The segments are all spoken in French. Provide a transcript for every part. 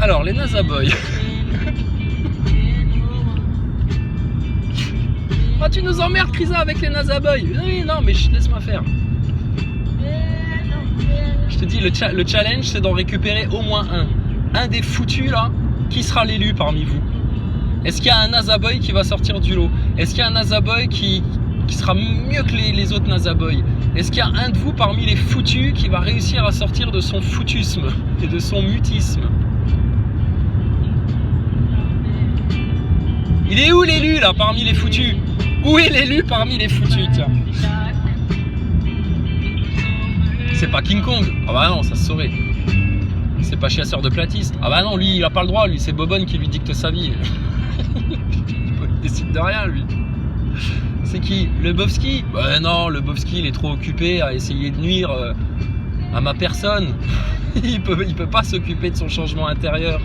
Alors, les Nazaboys. Ah, tu nous emmerdes, Krisa, avec les Nazaboys. Oui, non, mais laisse-moi faire. Je te dis, le challenge, c'est d'en récupérer au moins un. Un des foutus, là, qui sera l'élu parmi vous? Est-ce qu'il y a un Nazaboy qui va sortir du lot? Est-ce qu'il y a un Nazaboy qui sera mieux que les autres Nazaboys? Est-ce qu'il y a un de vous parmi les foutus qui va réussir à sortir de son foutusme et de son mutisme? Il est où l'élu, là, parmi les foutus? Où est l'élu parmi les foutus, tiens? C'est pas King Kong. Ah bah non, ça se saurait. C'est pas chasseur de platistes. Ah bah non, lui, il a pas le droit. Lui, c'est Bobonne qui lui dicte sa vie. Il décide de rien, lui. C'est qui? Le Bobski? Bah non, le Bobski, il est trop occupé à essayer de nuire à ma personne. Il peut pas s'occuper de son changement intérieur.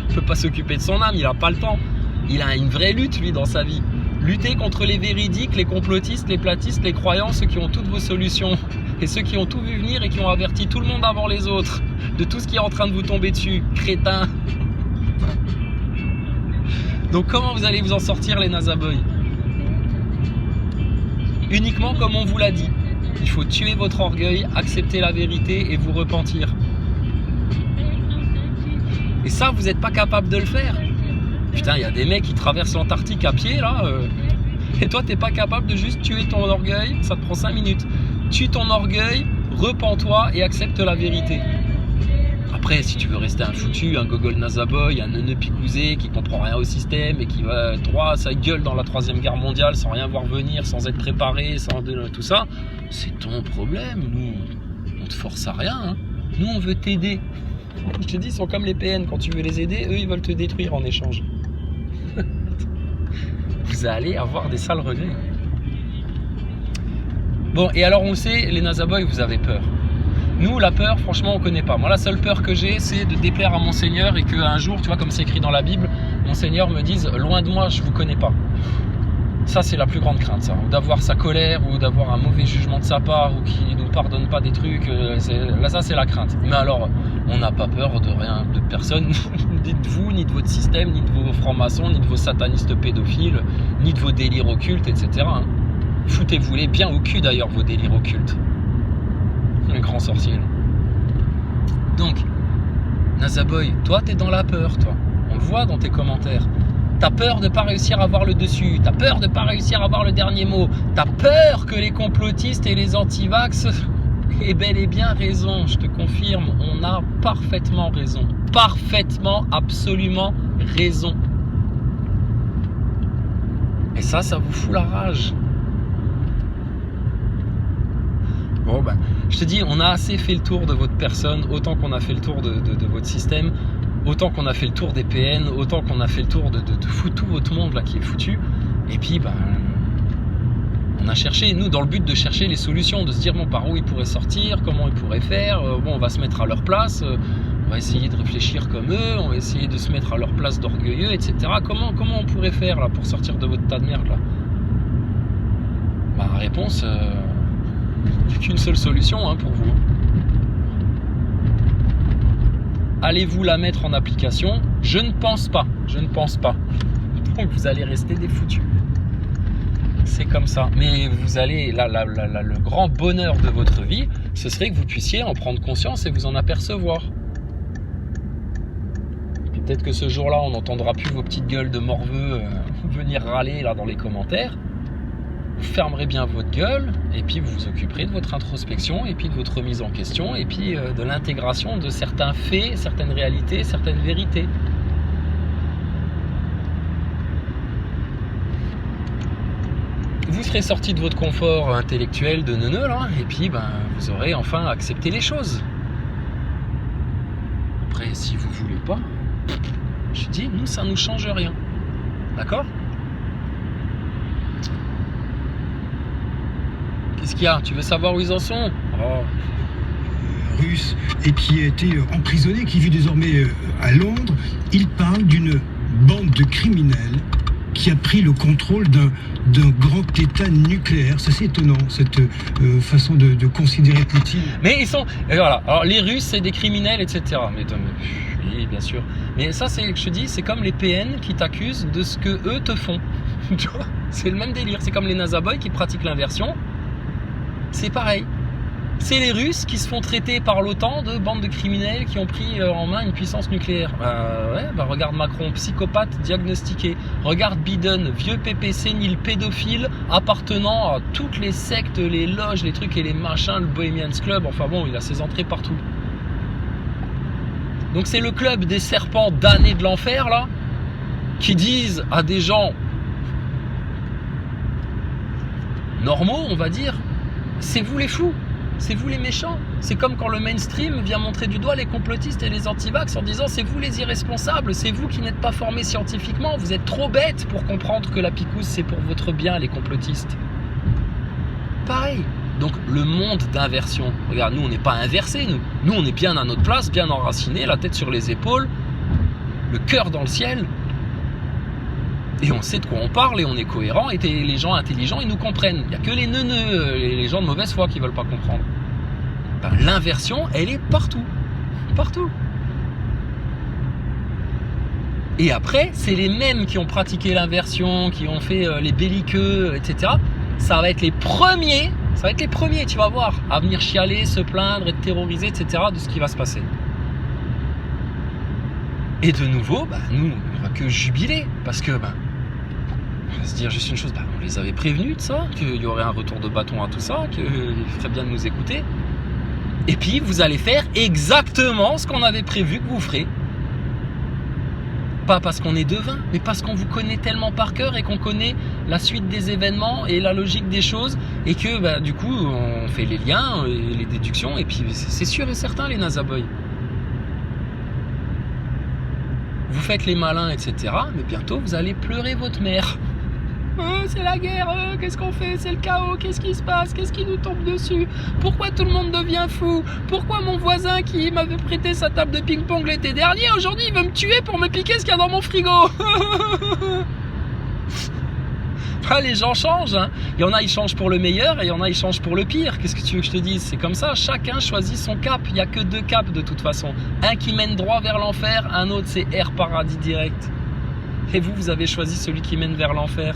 Il peut pas s'occuper de son âme, il a pas le temps. Il a une vraie lutte, lui, dans sa vie. Lutter contre les véridiques, les complotistes, les platistes, les croyants, ceux qui ont toutes vos solutions. Et ceux qui ont tout vu venir et qui ont averti tout le monde avant les autres de tout ce qui est en train de vous tomber dessus. Crétin. Donc comment vous allez vous en sortir, les Nazaboys? Uniquement comme on vous l'a dit. Il faut tuer votre orgueil, accepter la vérité et vous repentir. Et ça, vous n'êtes pas capable de le faire. Putain, il y a des mecs qui traversent l'Antarctique à pied, là. Et toi, t'es pas capable de juste tuer ton orgueil. Ça te prend 5 minutes. Tue ton orgueil, repens-toi et accepte la vérité. Après, si tu veux rester un foutu, un gogol Nazaboy, un neuneu picousé qui comprend rien au système et qui va droit à sa gueule dans la 3e guerre mondiale sans rien voir venir, sans être préparé, sans tout ça, c'est ton problème. Nous, on te force à rien. Hein. Nous, on veut t'aider. Je te dis, ils sont comme les PN. Quand tu veux les aider, eux, ils veulent te détruire en échange. Vous allez avoir des sales regrets. Bon, et alors on le sait, les Nazaboys, vous avez peur. Nous, la peur, franchement, on ne connaît pas. Moi, la seule peur que j'ai, c'est de déplaire à mon Seigneur et qu'un jour, tu vois, comme c'est écrit dans la Bible, mon Seigneur me dise « Loin de moi, je ne vous connais pas ». Ça, c'est la plus grande crainte, ça. Ou d'avoir sa colère, ou d'avoir un mauvais jugement de sa part, ou qu'il ne nous pardonne pas des trucs. Là, ça, c'est la crainte. Mais alors, on n'a pas peur de rien, de personne, ni de vous, ni de votre système, ni de vos francs-maçons, ni de vos satanistes pédophiles, ni de vos délires occultes, etc. Hein. Foutez-vous-les bien au cul, d'ailleurs, vos délires occultes. Le grand sorcier. Donc, Nazaboy, toi, t'es dans la peur, toi. On le voit dans tes commentaires. T'as peur de ne pas réussir à avoir le dessus. T'as peur de ne pas réussir à avoir le dernier mot. T'as peur que les complotistes et les antivax aient bel et bien raison. Je te confirme, on a parfaitement raison. Parfaitement, absolument raison. Et ça vous fout la rage. Bon ben, je te dis, on a assez fait le tour de votre personne, autant qu'on a fait le tour de votre système, autant qu'on a fait le tour des PN, autant qu'on a fait le tour de tout votre monde là qui est foutu. Et puis ben, on a cherché, nous, dans le but de chercher les solutions, de se dire bon, par où ils pourraient sortir, comment ils pourraient faire, bon, on va se mettre à leur place, on va essayer de réfléchir comme eux, on va essayer de se mettre à leur place d'orgueilleux, etc. Comment on pourrait faire là pour sortir de votre tas de merde là? Bah, la réponse, il n'y a qu'une seule solution hein, pour vous. Allez-vous la mettre en application? Je ne pense pas. Je ne pense pas. Donc vous allez rester des foutus. C'est comme ça. Mais vous allez, le grand bonheur de votre vie, ce serait que vous puissiez en prendre conscience et vous en apercevoir. Peut-être que ce jour-là, on n'entendra plus vos petites gueules de morveux venir râler là dans les commentaires. Vous fermerez bien votre gueule et puis vous vous occuperez de votre introspection et puis de votre remise en question et puis de l'intégration de certains faits, certaines réalités, certaines vérités. Vous serez sorti de votre confort intellectuel de neuneu là et puis ben, vous aurez enfin accepté les choses. Après, si vous voulez pas, je dis, nous ça nous change rien. D'accord ? Qu'est-ce qu'il y a? Tu veux savoir où ils en sont? Russe et qui a été emprisonné, qui vit désormais à Londres. Il parle d'une bande de criminels qui a pris le contrôle d'un grand État nucléaire. C'est assez étonnant, cette façon de considérer Poutine. Mais ils sont... Et voilà. Alors les Russes, c'est des criminels, etc. Mais oui, bien sûr. Mais ça, je te dis, c'est comme les PN qui t'accusent de ce que eux te font. Tu vois, c'est le même délire. C'est comme les Nazaboys qui pratiquent l'inversion. C'est pareil. C'est les Russes qui se font traiter par l'OTAN de bande de criminels qui ont pris en main une puissance nucléaire. Regarde Macron, psychopathe diagnostiqué. Regarde Biden, vieux pépé sénile, pédophile, appartenant à toutes les sectes, les loges, les trucs et les machins, le Bohemians Club. Enfin bon, il a ses entrées partout. Donc c'est le club des serpents damnés de l'enfer, là, qui disent à des gens normaux, on va dire, c'est vous les fous. C'est vous les méchants. C'est comme quand le mainstream vient montrer du doigt les complotistes et les antivax en disant c'est vous les irresponsables, c'est vous qui n'êtes pas formés scientifiquement, vous êtes trop bêtes pour comprendre que la picouse c'est pour votre bien, les complotistes. Pareil. Donc le monde d'inversion. Regarde, nous on n'est pas inversés, nous. Nous on est bien à notre place, bien enracinés, la tête sur les épaules, le cœur dans le ciel. Et on sait de quoi on parle et on est cohérent et les gens intelligents ils nous comprennent. Il n'y a que les neuneux, les gens de mauvaise foi qui ne veulent pas comprendre. Ben, l'inversion, elle est partout. Partout. Et après, c'est les mêmes qui ont pratiqué l'inversion, qui ont fait les belliqueux, etc. Ça va être les premiers, tu vas voir, à venir chialer, se plaindre, être terrorisés, etc. de ce qui va se passer. Et de nouveau, ben, nous, on ne va que jubiler parce que... Ben, on va se dire juste une chose, on les avait prévenus de ça, qu'il y aurait un retour de bâton à tout ça, qu'il ferait bien de nous écouter. Et puis vous allez faire exactement ce qu'on avait prévu que vous ferez. Pas parce qu'on est devin, mais parce qu'on vous connaît tellement par cœur et qu'on connaît la suite des événements et la logique des choses et que du coup on fait les liens, et les déductions et puis c'est sûr et certain les Nazaboys. Vous faites les malins, etc. Mais bientôt vous allez pleurer votre mère. C'est la guerre, qu'est-ce qu'on fait? C'est le chaos, qu'est-ce qui se passe? Qu'est-ce qui nous tombe dessus? Pourquoi tout le monde devient fou? Pourquoi mon voisin qui m'avait prêté sa table de ping-pong l'été dernier, aujourd'hui il veut me tuer pour me piquer ce qu'il y a dans mon frigo? Les gens changent, hein. Il y en a ils changent pour le meilleur et il y en a ils changent pour le pire. Qu'est-ce que tu veux que je te dise? C'est comme ça, chacun choisit son cap. Il n'y a que deux caps de toute façon. Un qui mène droit vers l'enfer, un autre c'est air paradis direct. Et vous avez choisi celui qui mène vers l'enfer.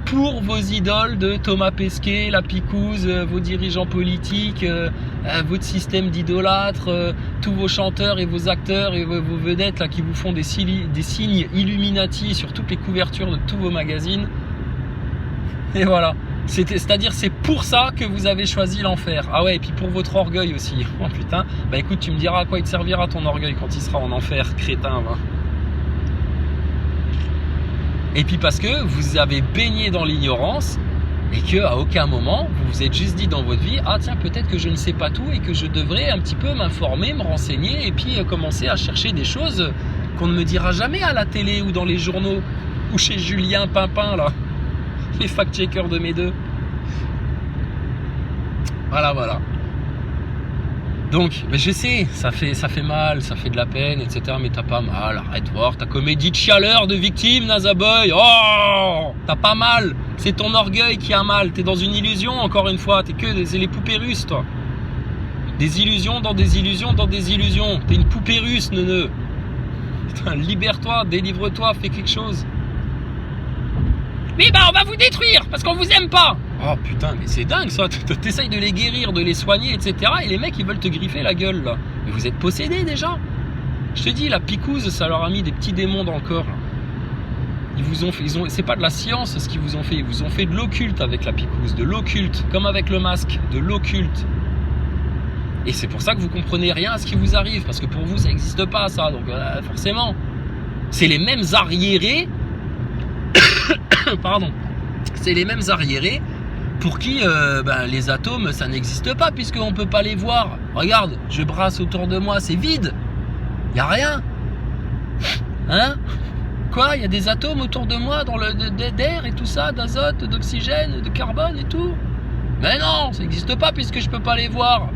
Pour vos idoles de Thomas Pesquet, la picouse, vos dirigeants politiques, votre système d'idolâtres, tous vos chanteurs et vos acteurs et vos vedettes là, qui vous font des signes Illuminati sur toutes les couvertures de tous vos magazines. Et voilà. C'est-à-dire c'est pour ça que vous avez choisi l'enfer. Ah ouais, et puis pour votre orgueil aussi. Oh putain, écoute, tu me diras à quoi il te servira ton orgueil quand il sera en enfer, crétin, va. Et puis parce que vous avez baigné dans l'ignorance et qu'à aucun moment vous vous êtes juste dit dans votre vie ah tiens peut-être que je ne sais pas tout et que je devrais un petit peu m'informer, me renseigner et puis commencer à chercher des choses qu'on ne me dira jamais à la télé ou dans les journaux ou chez Julien Pimpin là, les fact-checkers de mes deux. Voilà. Donc, je sais, ça fait mal, ça fait de la peine, etc. Mais t'as pas mal, arrête de voir ta comédie de chialeur de victime, Nazaboy. Oh, t'as pas mal, c'est ton orgueil qui a mal. T'es dans une illusion, encore une fois. C'est les poupées russes, toi. Des illusions dans des illusions dans des illusions. T'es une poupée russe, neuneu. Putain, libère-toi, délivre-toi, fais quelque chose. Oui, on va vous détruire parce qu'on vous aime pas. Oh putain, mais c'est dingue ça. T'essayes de les guérir, de les soigner, etc. Et les mecs, ils veulent te griffer la gueule là. Mais vous êtes possédés déjà. Je te dis, la picouse, ça leur a mis des petits démons dans le corps. Là. C'est pas de la science ce qu'ils vous ont fait. Ils vous ont fait de l'occulte avec la picouse, de l'occulte, comme avec le masque, de l'occulte. Et c'est pour ça que vous comprenez rien à ce qui vous arrive, parce que pour vous, ça n'existe pas ça. Donc forcément, c'est les mêmes arriérés. Pardon. C'est les mêmes arriérés pour qui les atomes ça n'existe pas puisqu'on ne peut pas les voir. Regarde, je brasse autour de moi, c'est vide. Il n'y a rien. Hein? Quoi? Il y a des atomes autour de moi dans d'air et tout ça, d'azote, d'oxygène, de carbone et tout. Mais non, ça n'existe pas puisque je ne peux pas les voir.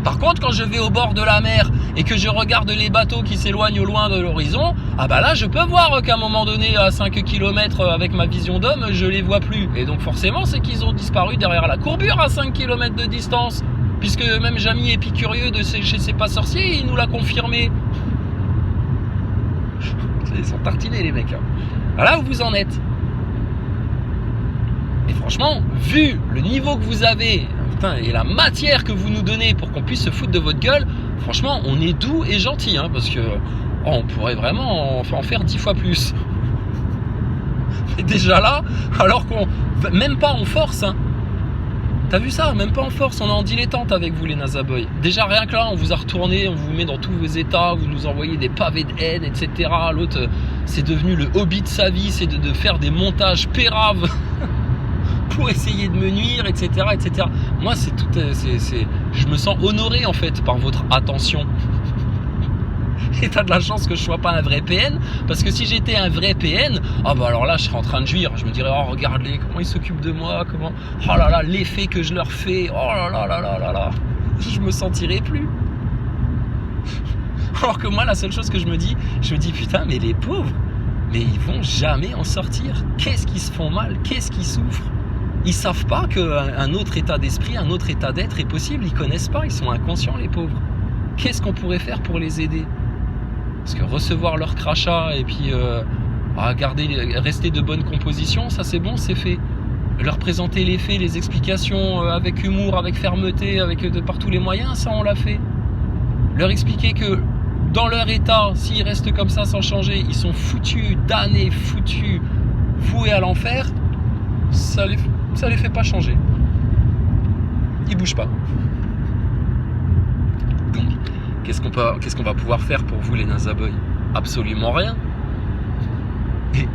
Par contre, quand je vais au bord de la mer et que je regarde les bateaux qui s'éloignent au loin de l'horizon, ah bah là je peux voir qu'à un moment donné à 5 km avec ma vision d'homme je les vois plus. Et donc forcément c'est qu'ils ont disparu derrière la courbure à 5 km de distance. Puisque même Jamy Épicurieux de chez C'est pas sorcier, il nous l'a confirmé. Ils sont tartinés les mecs. Voilà où vous en êtes. Et franchement, vu le niveau que vous avez, putain, et la matière que vous nous donnez pour qu'on puisse se foutre de votre gueule, franchement, on est doux et gentil, hein, parce que on pourrait vraiment en faire 10 fois plus. Et déjà là, alors qu'on même pas en force, hein. T'as vu ça? Même pas en force, on est en dilettante avec vous les Nazaboys. Déjà rien que là, on vous a retourné, on vous met dans tous vos états, vous nous envoyez des pavés de haine, etc. L'autre, c'est devenu le hobby de sa vie, c'est de faire des montages péraves pour essayer de me nuire, etc. etc. Moi, c'est tout, je me sens honoré en fait par votre attention. Et t'as de la chance que je sois pas un vrai PN, parce que si j'étais un vrai PN, ah bah alors là je serais en train de jouir, je me dirais oh regarde-les, comment ils s'occupent de moi, comment, oh là là l'effet que je leur fais, oh là là là là là là, je me sentirais plus. Alors que moi la seule chose que je me dis putain mais les pauvres, mais ils vont jamais en sortir, qu'est-ce qu'ils se font mal, qu'est-ce qu'ils souffrent, ils savent pas qu'un autre état d'esprit, un autre état d'être est possible, ils connaissent pas, ils sont inconscients les pauvres. Qu'est-ce qu'on pourrait faire pour les aider? Parce que recevoir leur crachat et puis rester de bonne composition, ça c'est bon, c'est fait. Leur présenter les faits, les explications avec humour, avec fermeté, par tous les moyens, ça on l'a fait. Leur expliquer que dans leur état, s'ils restent comme ça sans changer, ils sont foutus, damnés, foutus, voués à l'enfer, ça les fait pas changer. Ils bougent pas. Donc, qu'est-ce qu'on va pouvoir faire pour vous les Nazaboys? Absolument rien. Et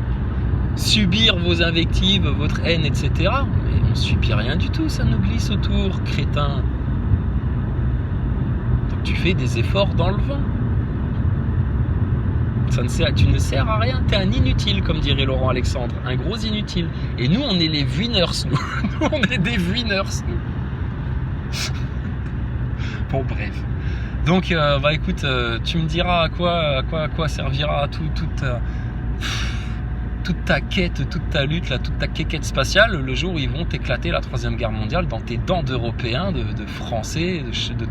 subir vos invectives, votre haine, etc. Mais on subit rien du tout, ça nous glisse autour, crétin. Donc tu fais des efforts dans le vent. Tu ne sers à rien, t'es un inutile, comme dirait Laurent Alexandre, un gros inutile. Et nous, on est les winners, nous. Nous, on est des winners, nous. Bon, bref. Donc, bah écoute, tu me diras à quoi servira toute ta quête, toute ta lutte, là, toute ta quéquette spatiale, le jour où ils vont t'éclater la 3e guerre mondiale dans tes dents d'Européens, de Français,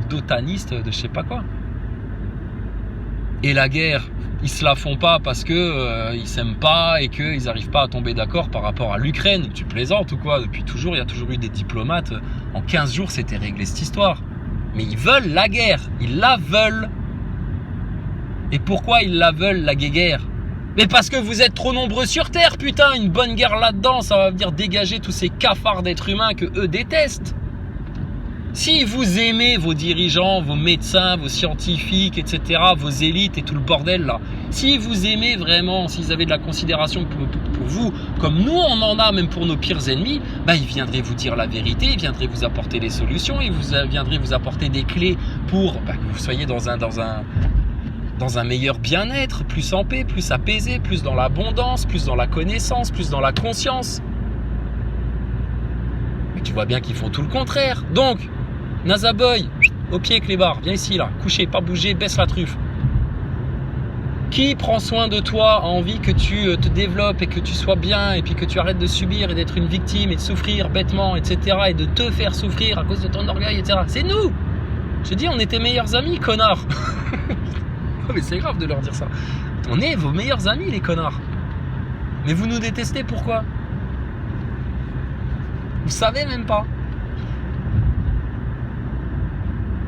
d'otanistes, de je sais pas quoi. Et la guerre, ils se la font pas parce que ils s'aiment pas et qu'ils n'arrivent pas à tomber d'accord par rapport à l'Ukraine. Tu plaisantes ou quoi? Depuis toujours, il y a toujours eu des diplomates. En 15 jours, c'était réglé cette histoire. Mais ils veulent la guerre, ils la veulent. Et pourquoi ils la veulent, la guerre? Mais parce que vous êtes trop nombreux sur Terre, putain. Une bonne guerre là-dedans, ça va venir dégager tous ces cafards d'êtres humains que eux détestent. Si vous aimez vos dirigeants, vos médecins, vos scientifiques, etc., vos élites et tout le bordel là, si vous aimez vraiment, si vous avez de la considération pour vous, comme nous on en a même pour nos pires ennemis, bah, ils viendraient vous dire la vérité, ils viendraient vous apporter des solutions, ils viendraient vous apporter des clés pour que vous soyez dans un meilleur bien-être, plus en paix, plus apaisé, plus dans l'abondance, plus dans la connaissance, plus dans la conscience. Mais tu vois bien qu'ils font tout le contraire. Donc, Nazaboy, au pied clébard, viens ici là, couché, pas bouger, baisse la truffe. Qui prend soin de toi, a envie que tu te développes et que tu sois bien et puis que tu arrêtes de subir et d'être une victime et de souffrir bêtement, etc. et de te faire souffrir à cause de ton orgueil, etc. C'est nous. Je dis, on est tes meilleurs amis, connard. Mais c'est grave de leur dire ça. On est vos meilleurs amis, les connards. Mais vous nous détestez, pourquoi? Vous savez même pas.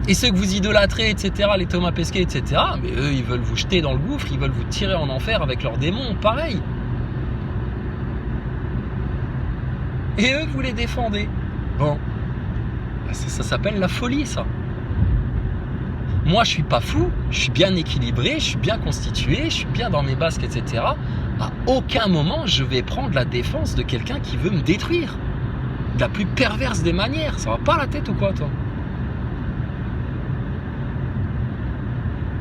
Et ceux que vous idolâtrez, etc., les Thomas Pesquet, etc., mais eux, ils veulent vous jeter dans le gouffre, ils veulent vous tirer en enfer avec leurs démons, pareil. Et eux, vous les défendez. Bon, ça s'appelle la folie, ça. Moi, je suis pas fou, je suis bien équilibré, je suis bien constitué, je suis bien dans mes basques, etc. À aucun moment, je vais prendre la défense de quelqu'un qui veut me détruire. De la plus perverse des manières. Ça va pas la tête ou quoi, toi?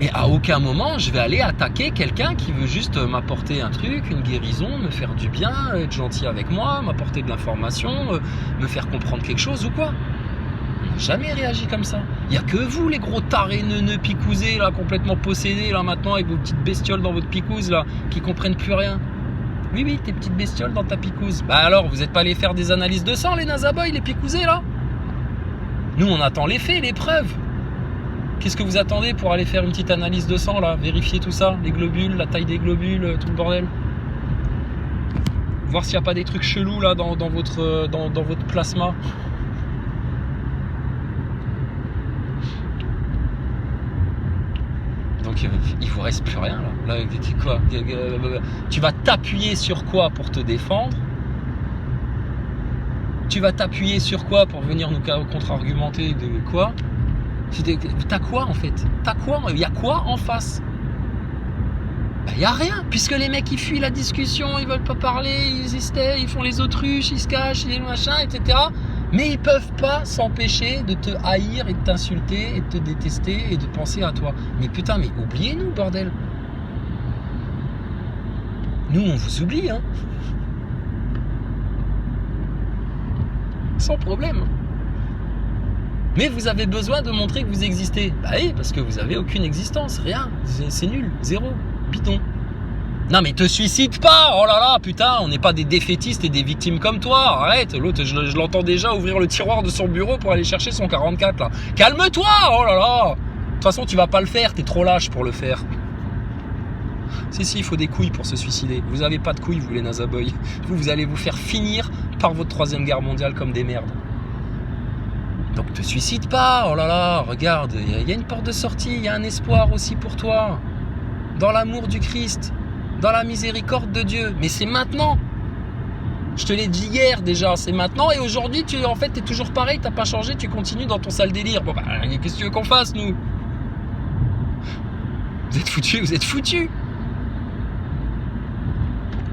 Et à aucun moment, je vais aller attaquer quelqu'un qui veut juste m'apporter un truc, une guérison, me faire du bien, être gentil avec moi, m'apporter de l'information, me faire comprendre quelque chose ou quoi. jamais réagi comme ça. Il n'y a que vous, les gros tarés neuneux picousés, là, complètement possédés, là, maintenant, avec vos petites bestioles dans votre picouse, là, qui comprennent plus rien. Oui, tes petites bestioles dans ta picouse. Bah alors, vous n'êtes pas allés faire des analyses de sang, les nazaboys, les picousés, là? Nous, on attend les faits, les preuves. Qu'est-ce que vous attendez pour aller faire une petite analyse de sang, là? Vérifier tout ça, les globules, la taille des globules, tout le bordel. Voir s'il n'y a pas des trucs chelous, là, dans votre plasma. Donc il vous reste plus rien là. Quoi, tu vas t'appuyer sur quoi pour te défendre? Tu vas t'appuyer sur quoi pour venir nous contre-argumenter de quoi? T'as quoi en fait? T'as quoi? Il y a quoi en face? Il n'y a rien, puisque les mecs ils fuient la discussion, ils veulent pas parler, ils hésitent, ils font les autruches, ils se cachent, les machins, etc. Mais ils peuvent pas s'empêcher de te haïr et de t'insulter et de te détester et de penser à toi. Mais putain, mais oubliez-nous, bordel. Nous, on vous oublie, hein. Sans problème. Mais vous avez besoin de montrer que vous existez. Bah oui, parce que vous avez aucune existence, rien. C'est nul, zéro, bidon. Non mais te suicide pas, oh là là, putain, on n'est pas des défaitistes et des victimes comme toi, arrête, l'autre je l'entends déjà ouvrir le tiroir de son bureau pour aller chercher son 44 là. Calme-toi, oh là là. De toute façon tu vas pas le faire, t'es trop lâche pour le faire. Si, il faut des couilles pour se suicider. Vous avez pas de couilles vous les nazaboys. Vous allez vous faire finir par votre 3e guerre mondiale comme des merdes. Donc te suicide pas, oh là là, regarde, il y a une porte de sortie, il y a un espoir aussi pour toi. Dans l'amour du Christ. Dans la miséricorde de Dieu. Mais c'est maintenant. Je te l'ai dit hier déjà, c'est maintenant. Et aujourd'hui, en fait, t'es toujours pareil, t'as pas changé, tu continues dans ton sale délire. Bon bah, qu'est-ce que tu veux qu'on fasse, nous? Vous êtes foutus.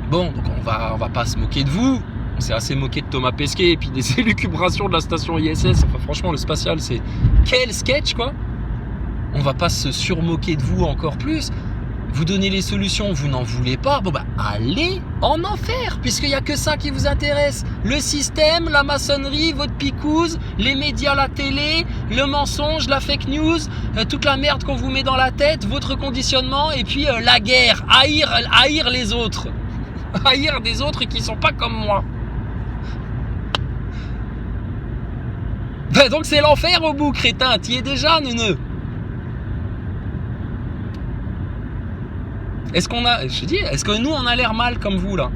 Bon, donc on va pas se moquer de vous. On s'est assez moqué de Thomas Pesquet et puis des élucubrations de la station ISS. Enfin, franchement, le spatial, c'est quel sketch, quoi. On va pas se surmoquer de vous encore plus. Vous donnez les solutions, vous n'en voulez pas, bon bah allez en enfer, puisqu'il n'y a que ça qui vous intéresse. Le système, la maçonnerie, votre picouse, les médias, la télé, le mensonge, la fake news, toute la merde qu'on vous met dans la tête, votre conditionnement, et puis la guerre, haïr les autres. Haïr des autres qui sont pas comme moi. Ben donc c'est l'enfer au bout, crétin, t'y es déjà, neuneu. Est-ce que nous on a l'air mal comme vous là?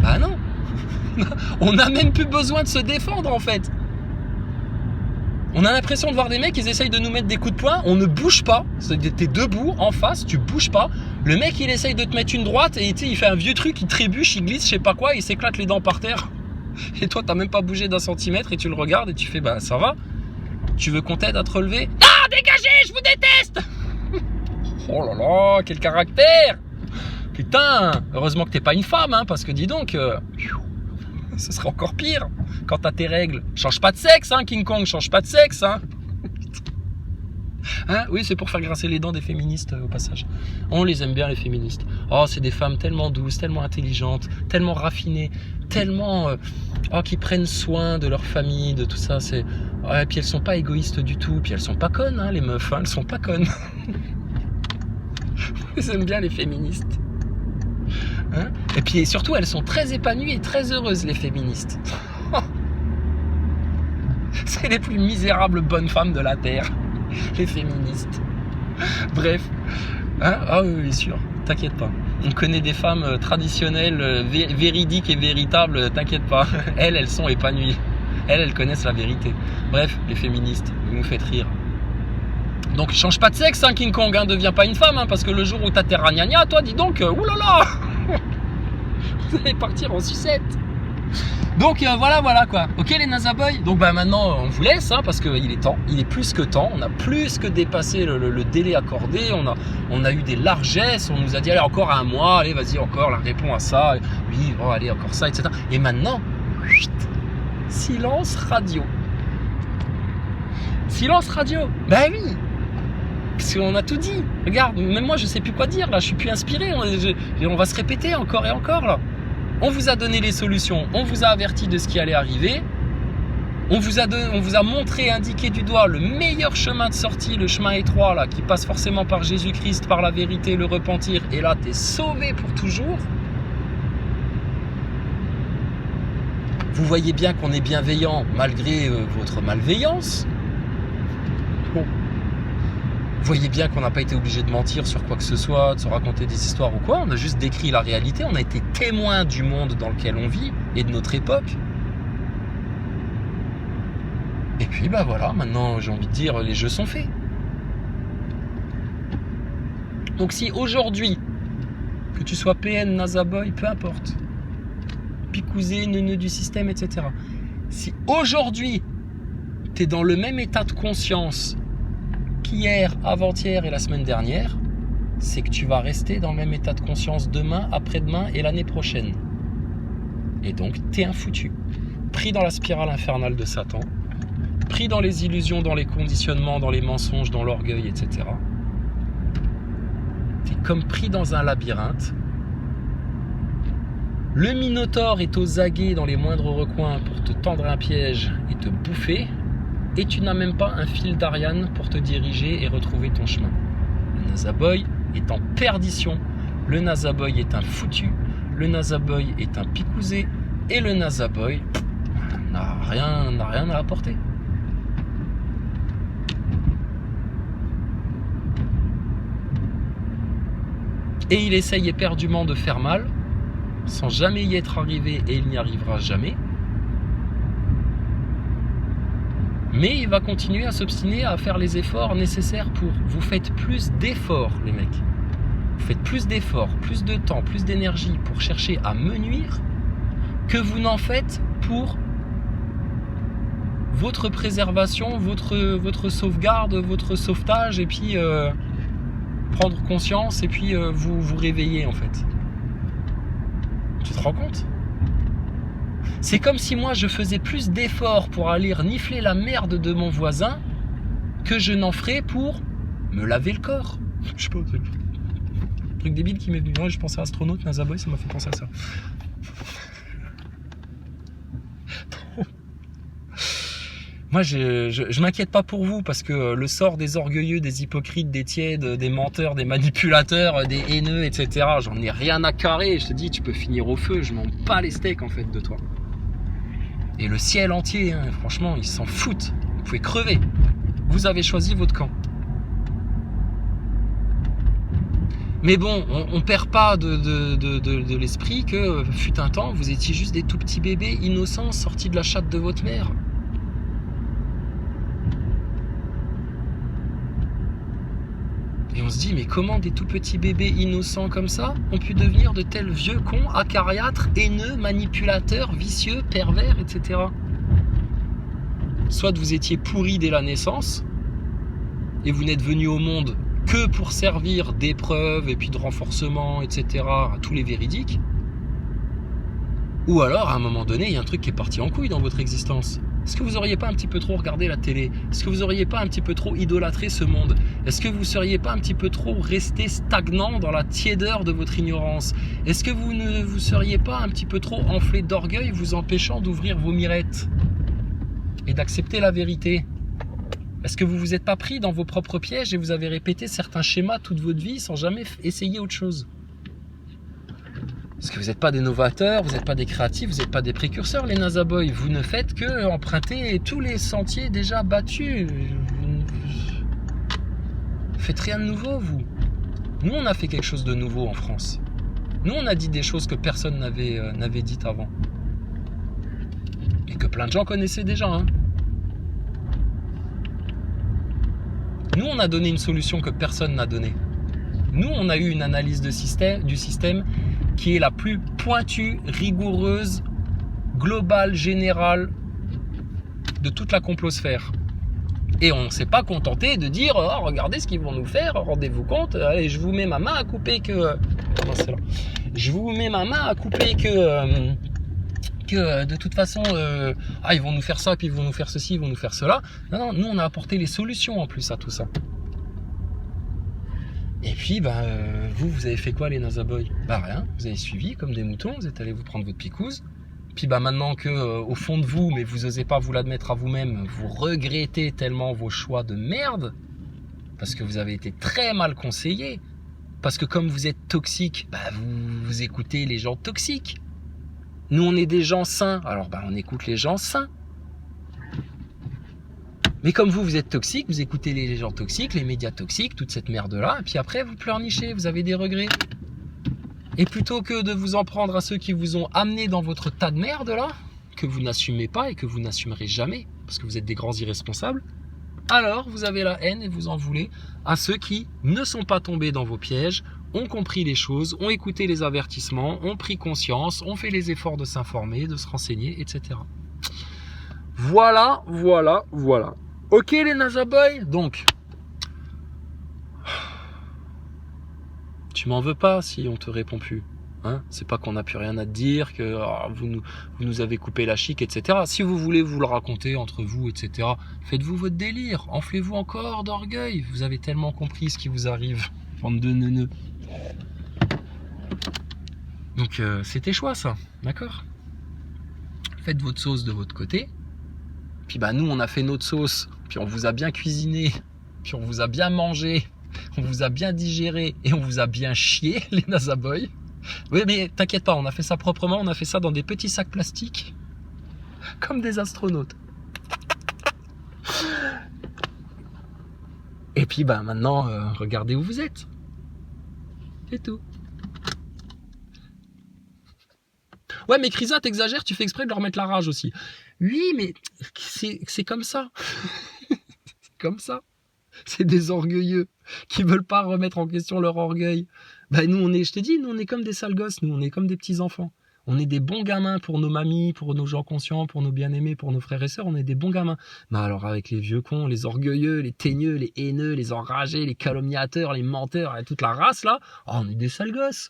Bah non. On n'a même plus besoin de se défendre en fait. On a l'impression de voir des mecs, ils essayent de nous mettre des coups de poing, on ne bouge pas. T'es debout, en face, tu bouges pas. Le mec il essaye de te mettre une droite et il fait un vieux truc, il trébuche, il glisse, je sais pas quoi, il s'éclate les dents par terre. Et toi t'as même pas bougé d'1 centimètre et tu le regardes et tu fais bah ça va. Tu veux qu'on t'aide à te relever? Ah dégagez, je vous déteste. Oh là là, quel caractère! Putain, heureusement que t'es pas une femme, hein, parce que dis donc, ce serait encore pire quand t'as tes règles. Change pas de sexe, hein, King Kong, change pas de sexe, hein. Hein, oui, c'est pour faire grincer les dents des féministes au passage. On les aime bien les féministes. Oh, c'est des femmes tellement douces, tellement intelligentes, tellement raffinées, tellement qui prennent soin de leur famille, de tout ça. Et puis elles sont pas égoïstes du tout. Puis elles sont pas connes, hein, les meufs. Hein, elles sont pas connes. On les aime bien les féministes. Hein, et puis surtout, elles sont très épanouies et très heureuses les féministes. C'est les plus misérables bonnes femmes de la terre. Les féministes. Bref. Hein, ah oui, sûr. T'inquiète pas. On connaît des femmes traditionnelles, véridiques et véritables. T'inquiète pas. Elles sont épanouies. Elles connaissent la vérité. Bref, les féministes, vous nous faites rire. Donc change pas de sexe, hein, King Kong. Hein, deviens pas une femme, hein, parce que le jour où t'as tes ragnagnas, toi, dis donc, oulala, vous allez partir en sucette. Donc voilà quoi. Ok les nazaboys. Donc bah maintenant on vous laisse hein, parce qu'il est temps, il est plus que temps. On a plus que dépassé le délai accordé. On a eu des largesses. On nous a dit allez encore 1 mois, allez vas-y encore, là, réponds à ça. Oui, bon, allez encore ça, etc. Et maintenant, silence radio. Silence radio. Bah oui. Parce qu'on a tout dit. Regarde, même moi je sais plus quoi dire là. Je suis plus inspiré. On va se répéter encore et encore là. On vous a donné les solutions, on vous a averti de ce qui allait arriver. On vous a montré, indiqué du doigt le meilleur chemin de sortie, le chemin étroit là, qui passe forcément par Jésus-Christ, par la vérité, le repentir. Et là, tu es sauvé pour toujours. Vous voyez bien qu'on est bienveillant malgré votre malveillance. Bon. Vous voyez bien qu'on n'a pas été obligé de mentir sur quoi que ce soit, de se raconter des histoires ou quoi. On a juste décrit la réalité. On a été témoin du monde dans lequel on vit et de notre époque. Et puis bah voilà, maintenant j'ai envie de dire, les jeux sont faits. Donc si aujourd'hui, que tu sois PN, NASA Boy, peu importe, picousé, neuneu du système, etc. Si aujourd'hui, tu es dans le même état de conscience qu'hier, avant-hier et la semaine dernière, c'est que tu vas rester dans le même état de conscience demain, après-demain et l'année prochaine. Et donc, tu es un foutu. Pris dans la spirale infernale de Satan, pris dans les illusions, dans les conditionnements, dans les mensonges, dans l'orgueil, etc. Tu es comme pris dans un labyrinthe. Le Minotaure est aux aguets dans les moindres recoins pour te tendre un piège et te bouffer. Et tu n'as même pas un fil d'Ariane pour te diriger et retrouver ton chemin. Le NASA Boy est en perdition. Le NASA Boy est un foutu. Le NASA Boy est un picousé. Et le NASA Boy n'a rien à apporter. Et il essaye éperdument de faire mal, sans jamais y être arrivé, et il n'y arrivera jamais. Mais il va continuer à s'obstiner à faire les efforts nécessaires pour... Vous faites plus d'efforts, les mecs. Vous faites plus d'efforts, plus de temps, plus d'énergie pour chercher à me nuire que vous n'en faites pour votre préservation, votre sauvegarde, votre sauvetage, et puis... prendre conscience et puis vous réveiller en fait. Tu te rends compte? C'est comme si moi je faisais plus d'efforts pour aller renifler la merde de mon voisin que je n'en ferais pour me laver le corps. Je sais pas, c'est un truc débile qui m'est venu. Moi je pensais à astronaute, NASA Boy, ça m'a fait penser à ça. Moi, je m'inquiète pas pour vous parce que le sort des orgueilleux, des hypocrites, des tièdes, des menteurs, des manipulateurs, des haineux, etc. J'en ai rien à carrer. Je te dis, tu peux finir au feu. Je m'en bats les steaks en fait de toi. Et le ciel entier, hein, franchement, ils s'en foutent. Vous pouvez crever. Vous avez choisi votre camp. Mais bon, on perd pas de l'esprit que fut un temps, vous étiez juste des tout petits bébés innocents sortis de la chatte de votre mère. Et on se dit, mais comment des tout petits bébés innocents comme ça ont pu devenir de tels vieux cons, acariâtres, haineux, manipulateurs, vicieux, pervers, etc. Soit vous étiez pourris dès la naissance, et vous n'êtes venus au monde que pour servir d'épreuve et puis de renforcement, etc. à tous les véridiques. Ou alors, à un moment donné, il y a un truc qui est parti en couille dans votre existence. Est-ce que vous auriez pas un petit peu trop regardé la télé? Est-ce que vous auriez pas un petit peu trop idolâtré ce monde? Est-ce que vous seriez pas un petit peu trop resté stagnant dans la tiédeur de votre ignorance? Est-ce que vous ne vous seriez pas un petit peu trop enflé d'orgueil, vous empêchant d'ouvrir vos mirettes et d'accepter la vérité? Est-ce que vous vous êtes pas pris dans vos propres pièges et vous avez répété certains schémas toute votre vie sans jamais essayer autre chose? Parce que vous n'êtes pas des novateurs, vous n'êtes pas des créatifs, vous n'êtes pas des précurseurs, les NASA Boys. Vous ne faites que emprunter tous les sentiers déjà battus. Vous faites rien de nouveau, vous. Nous, on a fait quelque chose de nouveau en France. Nous, on a dit des choses que personne n'avait dites avant. Et que plein de gens connaissaient déjà. Hein. Nous, on a donné une solution que personne n'a donnée. Nous, on a eu une analyse du système qui est la plus pointue, rigoureuse, globale, générale de toute la complosphère. Et on ne s'est pas contenté de dire « Oh, regardez ce qu'ils vont nous faire, rendez-vous compte, allez, je vous mets ma main à couper que... » Je vous mets ma main à couper que de toute façon, ils vont nous faire ça, puis ils vont nous faire ceci, ils vont nous faire cela. Non, nous, on a apporté les solutions en plus à tout ça. Et puis, vous avez fait quoi les NASA Boys? Rien, vous avez suivi comme des moutons, vous êtes allés vous prendre votre picouse, Puis bah maintenant que au fond de vous, mais vous osez pas vous l'admettre à vous-même, vous regrettez tellement vos choix de merde, parce que vous avez été très mal conseillé, parce que comme vous êtes toxique, bah vous écoutez les gens toxiques. Nous on est des gens sains, alors bah on écoute les gens sains. Mais comme vous êtes toxique, vous écoutez les gens toxiques, les médias toxiques, toute cette merde-là, et puis après vous pleurnichez, vous avez des regrets. Et plutôt que de vous en prendre à ceux qui vous ont amené dans votre tas de merde là, que vous n'assumez pas et que vous n'assumerez jamais, parce que vous êtes des grands irresponsables, alors vous avez la haine et vous en voulez à ceux qui ne sont pas tombés dans vos pièges, ont compris les choses, ont écouté les avertissements, ont pris conscience, ont fait les efforts de s'informer, de se renseigner, etc. Voilà. Ok les NASA Boys, donc... Tu m'en veux pas si on te répond plus. Hein, c'est pas qu'on n'a plus rien à te dire, que vous nous avez coupé la chic, etc. Si vous voulez vous le raconter entre vous, etc., faites-vous votre délire. Enflez-vous encore d'orgueil. Vous avez tellement compris ce qui vous arrive. Bande de neuneux. Donc c'était choix ça, d'accord? Faites votre sauce de votre côté. Puis bah nous on a fait notre sauce. Puis on vous a bien cuisiné. Puis on vous a bien mangé. On vous a bien digéré et on vous a bien chié, les NASA Boys. Oui, mais t'inquiète pas, on a fait ça proprement, on a fait ça dans des petits sacs plastiques, comme des astronautes. Et puis, bah maintenant, regardez où vous êtes. C'est tout. Ouais, mais Crisa, t'exagères, tu fais exprès de leur mettre la rage aussi. Oui, mais c'est comme ça. C'est comme ça. C'est des orgueilleux qui veulent pas remettre en question leur orgueil. Bah nous je te dis, nous on est comme des sales gosses, nous on est comme des petits enfants. On est des bons gamins pour nos mamies, pour nos gens conscients, pour nos bien-aimés, pour nos frères et sœurs, on est des bons gamins. Mais alors avec les vieux cons, les orgueilleux, les teigneux, les haineux, les enragés, les calomniateurs, les menteurs, et toute la race là, on est des sales gosses.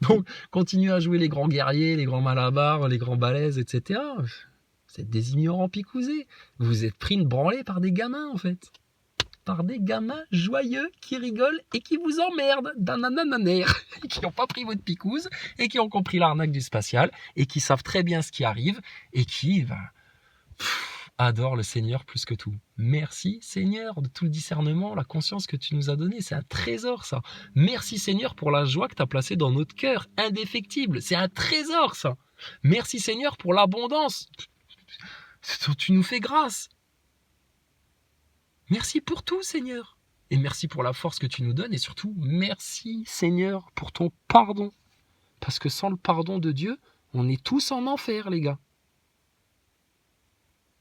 Donc continuez à jouer les grands guerriers, les grands malabars, les grands balèzes, etc. Vous êtes des ignorants picousés. Vous vous êtes pris une branlée par des gamins, en fait. Par des gamins joyeux qui rigolent et qui vous emmerdent d'un nanananer. Qui n'ont pas pris votre picouse et qui ont compris l'arnaque du spatial et qui savent très bien ce qui arrive et qui adorent le Seigneur plus que tout. Merci Seigneur de tout le discernement, la conscience que tu nous as donné. C'est un trésor, ça. Merci Seigneur pour la joie que tu as placée dans notre cœur. Indéfectible. C'est un trésor, ça. Merci Seigneur pour l'abondance. Tu nous fais grâce. Merci pour tout, Seigneur. Et merci pour la force que tu nous donnes. Et surtout, merci, Seigneur, pour ton pardon. Parce que sans le pardon de Dieu, on est tous en enfer, les gars.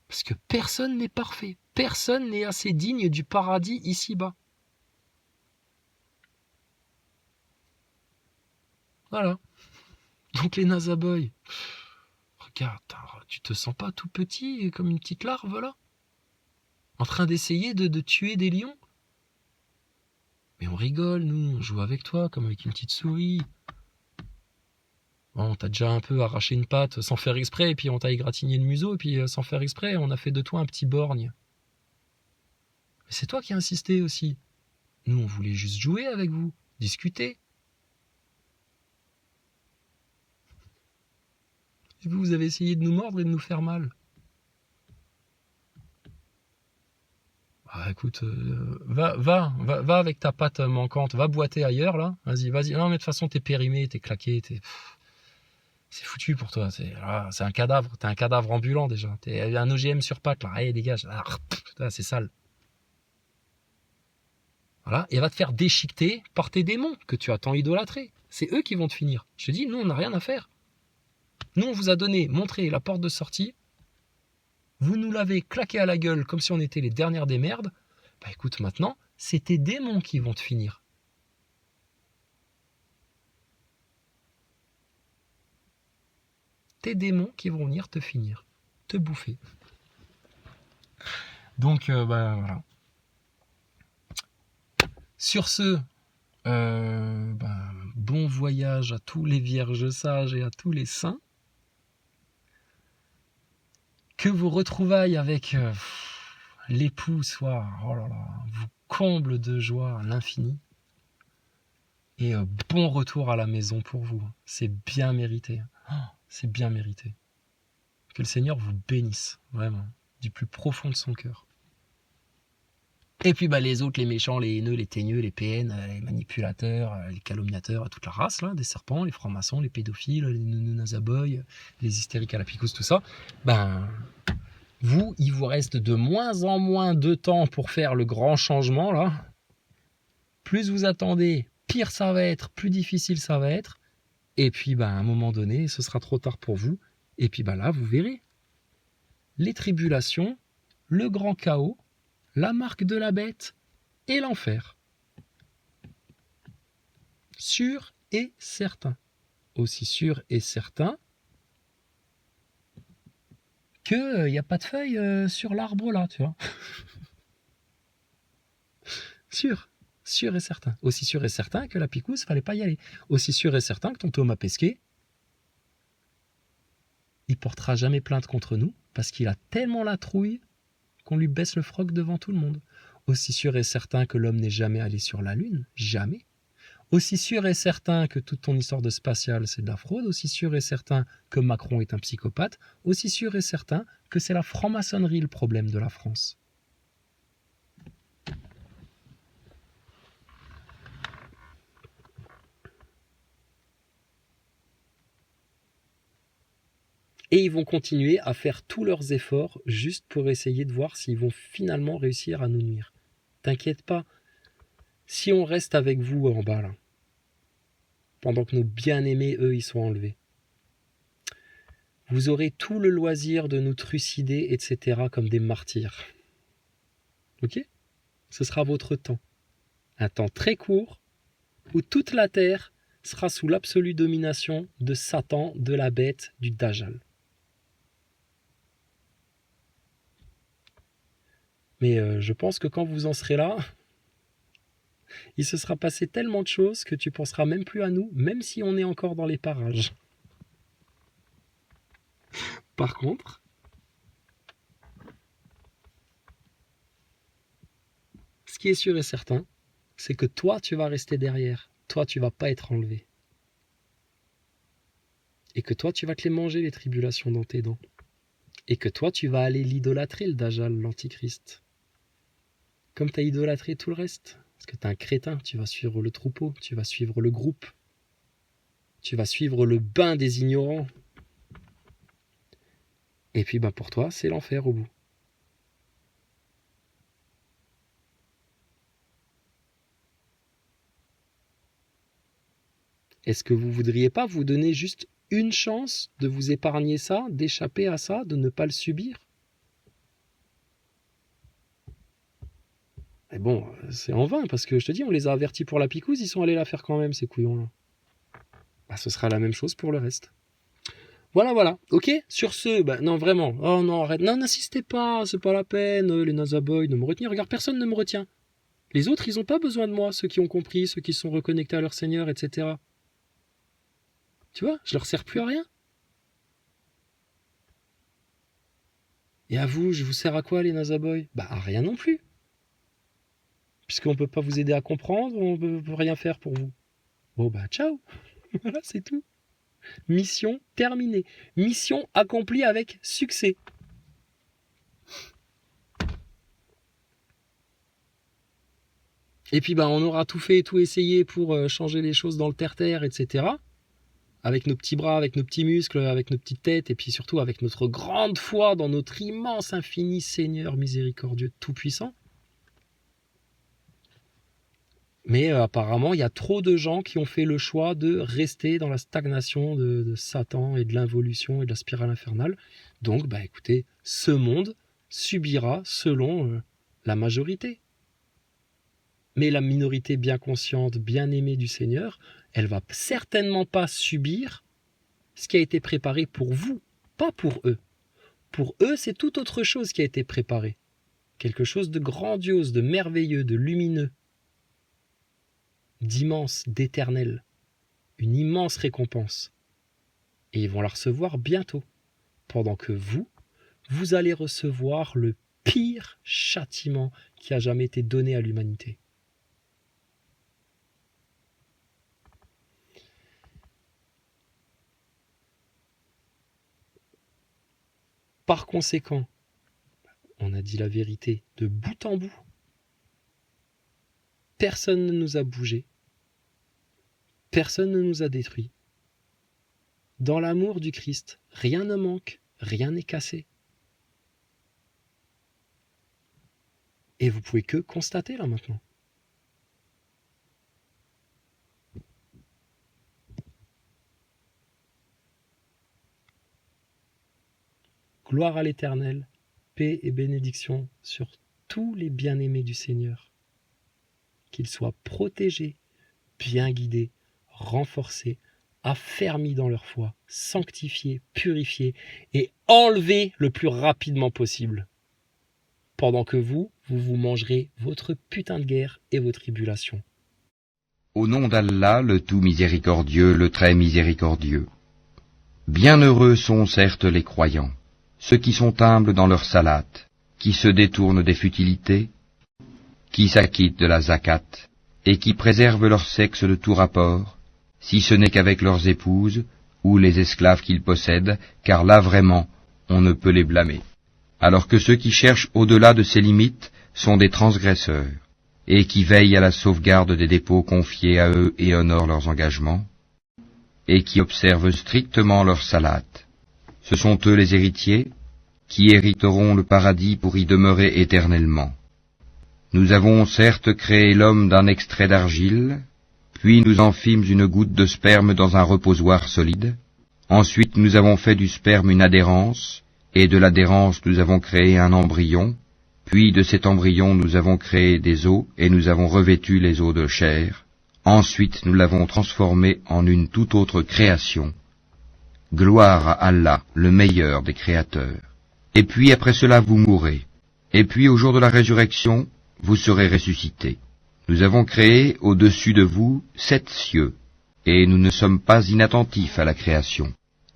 Parce que personne n'est parfait. Personne n'est assez digne du paradis ici-bas. Voilà. Donc les NASA Boys, regarde, tu te sens pas tout petit comme une petite larve là, en train d'essayer de tuer des lions? Mais on rigole, nous, on joue avec toi comme avec une petite souris. Bon, t'as déjà un peu arraché une patte sans faire exprès, et puis on t'a égratigné le museau, et puis sans faire exprès, on a fait de toi un petit borgne. Mais c'est toi qui as insisté aussi. Nous, on voulait juste jouer avec vous, discuter. Et vous avez essayé de nous mordre et de nous faire mal. Ah, écoute, va avec ta patte manquante, va boiter ailleurs, là. Vas-y. Non, mais de toute façon, t'es périmé, t'es claqué, c'est foutu pour toi. C'est un cadavre, t'es un cadavre ambulant, déjà. T'es un OGM sur pattes, là. Allez, dégage. C'est sale. Voilà, et va te faire déchiqueter par tes démons que tu as tant idolâtrés. C'est eux qui vont te finir. Je te dis, nous, on n'a rien à faire. Nous, on vous a montré la porte de sortie. Vous nous l'avez claqué à la gueule comme si on était les dernières des merdes. Bah écoute, maintenant, c'est tes démons qui vont te finir. Tes démons qui vont venir te finir, te bouffer. Donc, voilà. Sur ce, bon voyage à tous les vierges sages et à tous les saints. Que vos retrouvailles avec l'époux soient, vous comble de joie à l'infini. Et bon retour à la maison pour vous. C'est bien mérité. C'est bien mérité. Que le Seigneur vous bénisse, vraiment, du plus profond de son cœur. Et puis les autres, les méchants, les haineux, les teigneux, les PN, les manipulateurs, les calomniateurs, toute la race, là, des serpents, les francs-maçons, les pédophiles, les nazaboys, les hystériques à la picouse, tout ça, vous, il vous reste de moins en moins de temps pour faire le grand changement, là. Plus vous attendez, pire ça va être, plus difficile ça va être. Et puis, à un moment donné, ce sera trop tard pour vous. Et puis, là, vous verrez. Les tribulations, le grand chaos, la marque de la bête et l'enfer. Sûr et certain. Aussi sûr et certain qu'il n'y a pas de feuilles sur l'arbre là, tu vois. Sûr et certain. Aussi sûr et certain que la picouse, fallait pas y aller. Aussi sûr et certain que ton Thomas Pesquet, il portera jamais plainte contre nous parce qu'il a tellement la trouille qu'on lui baisse le froc devant tout le monde. Aussi sûr et certain que l'homme n'est jamais allé sur la Lune, jamais. Aussi sûr et certain que toute ton histoire de spatial, c'est de la fraude. Aussi sûr et certain que Macron est un psychopathe. Aussi sûr et certain que c'est la franc-maçonnerie le problème de la France. Et ils vont continuer à faire tous leurs efforts juste pour essayer de voir s'ils vont finalement réussir à nous nuire. T'inquiète pas, si on reste avec vous en bas là, pendant que nos bien-aimés, eux, ils sont enlevés, vous aurez tout le loisir de nous trucider, etc. comme des martyrs. Ok ? Ce sera votre temps. Un temps très court où toute la terre sera sous l'absolue domination de Satan, de la bête, du Dajjal. Mais je pense que quand vous en serez là, il se sera passé tellement de choses que tu penseras même plus à nous, même si on est encore dans les parages. Par contre, ce qui est sûr et certain, c'est que toi, tu vas rester derrière. Toi, tu vas pas être enlevé. Et que toi, tu vas te les manger, les tribulations dans tes dents. Et que toi, tu vas aller l'idolâtrer, le Dajjal, l'Antichrist. Comme tu as idolâtré tout le reste. Parce que tu es un crétin, tu vas suivre le troupeau, tu vas suivre le groupe. Tu vas suivre le bain des ignorants. Et puis pour toi, c'est l'enfer au bout. Est-ce que vous voudriez pas vous donner juste une chance de vous épargner ça, d'échapper à ça, de ne pas le subir ? Mais bon, c'est en vain, parce que je te dis, on les a avertis pour la picouse, ils sont allés la faire quand même, ces couillons-là. Ce sera la même chose pour le reste. Voilà, ok ? Sur ce, non, vraiment, oh non, arrête, non, n'insistez pas, c'est pas la peine, les nazaboys de me retenir, regarde, personne ne me retient. Les autres, ils ont pas besoin de moi, ceux qui ont compris, ceux qui sont reconnectés à leur Seigneur, etc. Tu vois, je leur sers plus à rien. Et à vous, je vous sers à quoi, les nazaboys ? À rien non plus. Puisqu'on peut pas vous aider à comprendre, on peut rien faire pour vous. Bon, ciao. Voilà, c'est tout. Mission terminée. Mission accomplie avec succès. Et puis on aura tout fait et tout essayé pour changer les choses dans le terre-terre, etc. Avec nos petits bras, avec nos petits muscles, avec nos petites têtes, et puis surtout avec notre grande foi dans notre immense, infini Seigneur miséricordieux tout-puissant. Mais apparemment, il y a trop de gens qui ont fait le choix de rester dans la stagnation de Satan et de l'involution et de la spirale infernale. Donc, écoutez, ce monde subira selon la majorité. Mais la minorité bien consciente, bien aimée du Seigneur, elle va certainement pas subir ce qui a été préparé pour vous, pas pour eux. Pour eux, c'est tout autre chose qui a été préparé. Quelque chose de grandiose, de merveilleux, de lumineux, d'immense, d'éternel. Une immense récompense. Et ils vont la recevoir bientôt. Pendant que vous allez recevoir le pire châtiment qui a jamais été donné à l'humanité. par conséquent, on a dit la vérité de bout en bout. Personne ne nous a bougé. Personne ne nous a détruits. Dans l'amour du Christ, rien ne manque, rien n'est cassé. Et vous pouvez que constater là maintenant. Gloire à l'Éternel, paix et bénédiction sur tous les bien-aimés du Seigneur. Qu'ils soient protégés, bien guidés, renforcés, affermis dans leur foi, sanctifiés, purifiés et enlevés le plus rapidement possible. Pendant que vous mangerez votre putain de guerre et vos tribulations. Au nom d'Allah, le tout miséricordieux, le très miséricordieux. Bienheureux sont certes les croyants, ceux qui sont humbles dans leur salat, qui se détournent des futilités, qui s'acquittent de la zakat, et qui préservent leur sexe de tout rapport, si ce n'est qu'avec leurs épouses, ou les esclaves qu'ils possèdent, car là vraiment, on ne peut les blâmer. Alors que ceux qui cherchent au-delà de ces limites sont des transgresseurs, et qui veillent à la sauvegarde des dépôts confiés à eux et honorent leurs engagements, et qui observent strictement leur salat. Ce sont eux les héritiers, qui hériteront le paradis pour y demeurer éternellement. Nous avons certes créé l'homme d'un extrait d'argile, puis nous en fîmes une goutte de sperme dans un reposoir solide. Ensuite nous avons fait du sperme une adhérence, et de l'adhérence nous avons créé un embryon, puis de cet embryon nous avons créé des os, et nous avons revêtu les os de chair. Ensuite nous l'avons transformé en une toute autre création. Gloire à Allah, le meilleur des créateurs. Et puis après cela vous mourrez. Et puis au jour de la résurrection, vous serez ressuscités. Nous avons créé au-dessus de vous 7 cieux, et nous ne sommes pas inattentifs à la création.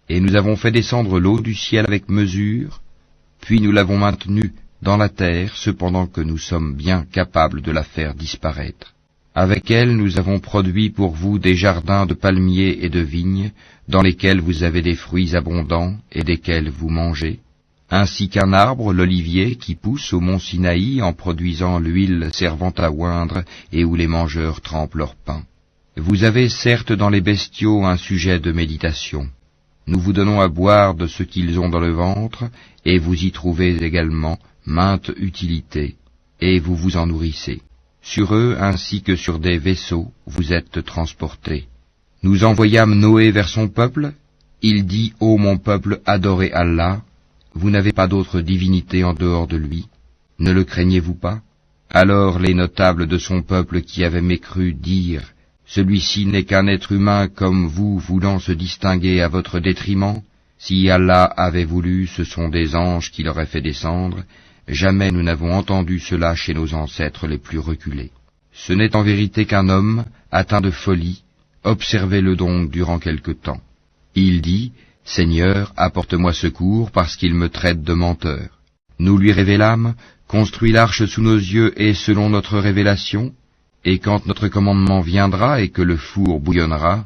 Et nous avons fait descendre l'eau du ciel avec mesure, puis nous l'avons maintenue dans la terre, cependant que nous sommes bien capables de la faire disparaître. Avec elle nous avons produit pour vous des jardins de palmiers et de vignes, dans lesquels vous avez des fruits abondants et desquels vous mangez, ainsi qu'un arbre, l'olivier, qui pousse au mont Sinaï en produisant l'huile servant à oindre et où les mangeurs trempent leur pain. Vous avez certes dans les bestiaux un sujet de méditation. Nous vous donnons à boire de ce qu'ils ont dans le ventre, et vous y trouvez également mainte utilité, et vous vous en nourrissez. Sur eux, ainsi que sur des vaisseaux, vous êtes transportés. Nous envoyâmes Noé vers son peuple. Il dit, ô mon peuple, adorez Allah. Vous n'avez pas d'autre divinité en dehors de lui. Ne le craignez-vous pas? Alors les notables de son peuple qui avaient mécru dirent, celui-ci n'est qu'un être humain comme vous, voulant se distinguer à votre détriment. Si Allah avait voulu, ce sont des anges qui l'auraient fait descendre. Jamais nous n'avons entendu cela chez nos ancêtres les plus reculés. Ce n'est en vérité qu'un homme, atteint de folie. Observez-le donc durant quelque temps. Il dit, Seigneur, apporte-moi secours parce qu'il me traite de menteur. Nous lui révélâmes, construis l'arche sous nos yeux et selon notre révélation, et quand notre commandement viendra et que le four bouillonnera,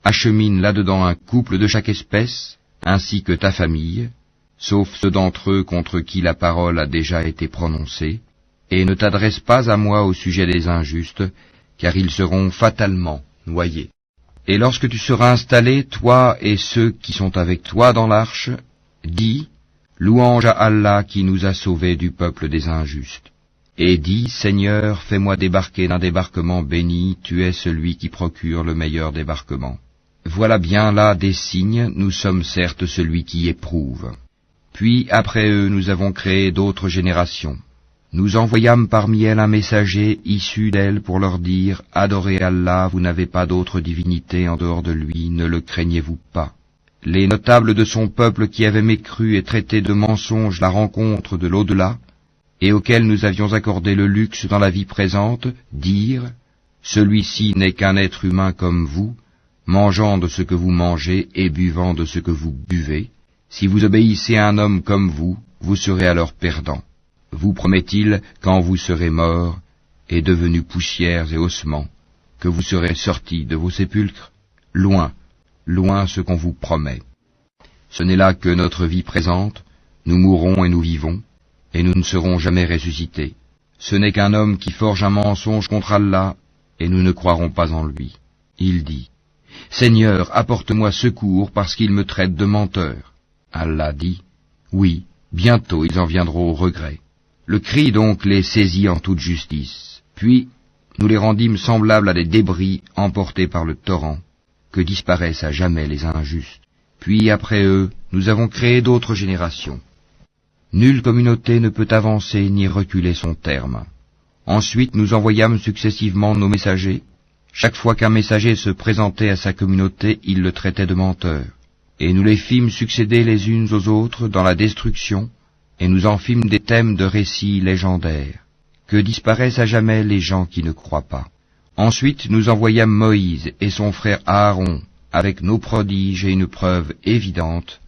achemine là-dedans un couple de chaque espèce, ainsi que ta famille, sauf ceux d'entre eux contre qui la parole a déjà été prononcée, et ne t'adresse pas à moi au sujet des injustes, car ils seront fatalement noyés. Et lorsque tu seras installé, toi et ceux qui sont avec toi dans l'arche, dis, louange à Allah qui nous a sauvés du peuple des injustes. Et dis, Seigneur, fais-moi débarquer d'un débarquement béni, tu es celui qui procure le meilleur débarquement. Voilà bien là des signes, nous sommes certes celui qui éprouve. Puis après eux nous avons créé d'autres générations. Nous envoyâmes parmi elles un messager issu d'elles pour leur dire, adorez Allah, vous n'avez pas d'autre divinité en dehors de lui, ne le craignez-vous pas. Les notables de son peuple qui avaient mécru et traité de mensonge la rencontre de l'au-delà, et auxquels nous avions accordé le luxe dans la vie présente, dirent, celui-ci n'est qu'un être humain comme vous, mangeant de ce que vous mangez et buvant de ce que vous buvez. Si vous obéissez à un homme comme vous, vous serez alors perdant. Vous promet-il, quand vous serez morts et devenus poussières et ossements, que vous serez sortis de vos sépulcres? Loin, loin ce qu'on vous promet. Ce n'est là que notre vie présente, Nous mourrons et nous vivons, et nous ne serons jamais ressuscités. Ce n'est qu'un homme qui forge un mensonge contre Allah, et nous ne croirons pas en lui. Il dit, Seigneur, apporte-moi secours parce qu'ils me traitent de menteur. Allah dit, oui, bientôt ils en viendront au regret. Le cri donc les saisit en toute justice. Puis, nous les rendîmes semblables à des débris emportés par le torrent, que disparaissent à jamais les injustes. Puis après eux, nous avons créé d'autres générations. Nulle communauté ne peut avancer ni reculer son terme. Ensuite nous envoyâmes successivement nos messagers. Chaque fois qu'un messager se présentait à sa communauté, il le traitait de menteur. Et nous les fîmes succéder les unes aux autres dans la destruction, et nous en fîmes des thèmes de récits légendaires, que disparaissent à jamais les gens qui ne croient pas. Ensuite nous envoyâmes Moïse et son frère Aaron, avec nos prodiges et une preuve évidente,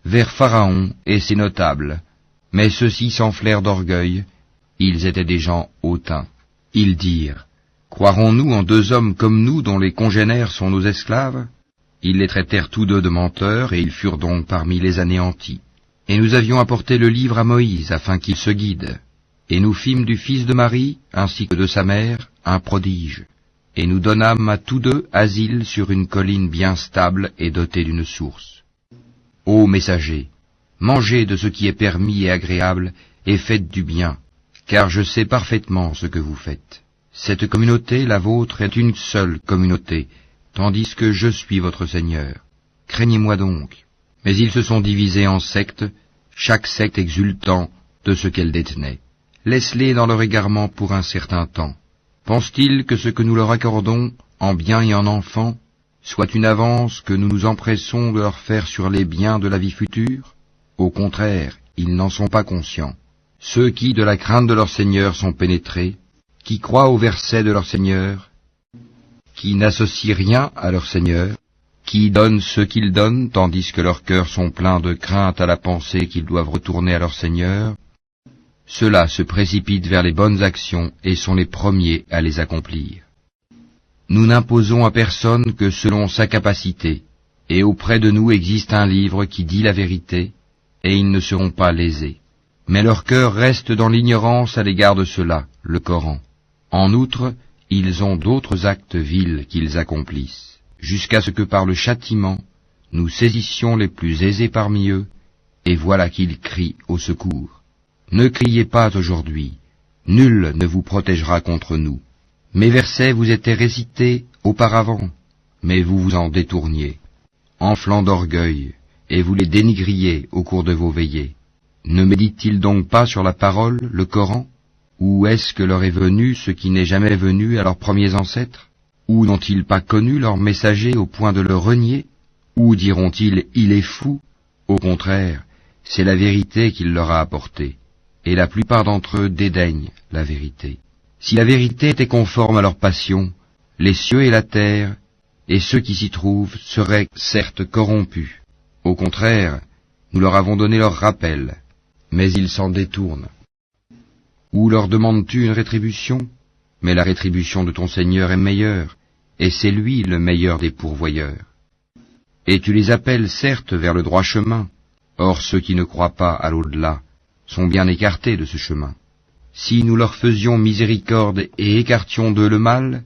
vers Pharaon et ses notables. Mais ceux-ci s'enflèrent d'orgueil, ils étaient des gens hautains. Ils dirent, croirons-nous en deux hommes comme nous dont les congénères sont nos esclaves? Ils les traitèrent tous deux de menteurs, et ils furent donc parmi les anéantis. Et nous avions apporté le livre à Moïse, afin qu'il se guide. Et nous fîmes du fils de Marie, ainsi que de sa mère, un prodige. Et nous donnâmes à tous deux asile sur une colline bien stable et dotée d'une source. Ô messagers, mangez de ce qui est permis et agréable, et faites du bien, car je sais parfaitement ce que vous faites. Cette communauté, la vôtre, est une seule communauté, tandis que je suis votre Seigneur. Craignez-moi donc. Mais ils se sont divisés en sectes, chaque secte exultant de ce qu'elle détenait. Laisse-les dans leur égarement pour un certain temps. Pensent-ils que ce que nous leur accordons, en biens et en enfants, soit une avance que nous nous empressons de leur faire sur les biens de la vie future? Au contraire, ils n'en sont pas conscients. Ceux qui, de la crainte de leur Seigneur, sont pénétrés, qui croient au verset de leur Seigneur, qui n'associent rien à leur Seigneur, qui donnent ce qu'ils donnent, tandis que leurs cœurs sont pleins de crainte à la pensée qu'ils doivent retourner à leur Seigneur, ceux-là se précipitent vers les bonnes actions et sont les premiers à les accomplir. Nous n'imposons à personne que selon sa capacité, et auprès de nous existe un livre qui dit la vérité, et ils ne seront pas lésés. Mais leur cœur reste dans l'ignorance à l'égard de cela, le Coran. En outre, ils ont d'autres actes vils qu'ils accomplissent, jusqu'à ce que par le châtiment, nous saisissions les plus aisés parmi eux, et voilà qu'ils crient au secours. Ne criez pas aujourd'hui, nul ne vous protégera contre nous. Mes versets vous étaient récités auparavant, mais vous vous en détourniez, enflant d'orgueil, et vous les dénigriez au cours de vos veillées. Ne méditent-ils donc pas sur la parole, le Coran? Ou est-ce que leur est venu ce qui n'est jamais venu à leurs premiers ancêtres? Ou n'ont-ils pas connu leur messager au point de le renier? Ou diront-ils, il est fou? Au contraire, c'est la vérité qu'il leur a apportée, et la plupart d'entre eux dédaignent la vérité. Si la vérité était conforme à leur passion, les cieux et la terre, et ceux qui s'y trouvent, seraient certes corrompus. Au contraire, nous leur avons donné leur rappel, mais ils s'en détournent. Ou leur demandes-tu une rétribution? Mais la rétribution de ton Seigneur est meilleure, et c'est lui le meilleur des pourvoyeurs. Et tu les appelles certes vers le droit chemin, or ceux qui ne croient pas à l'au-delà sont bien écartés de ce chemin. Si nous leur faisions miséricorde et écartions d'eux le mal,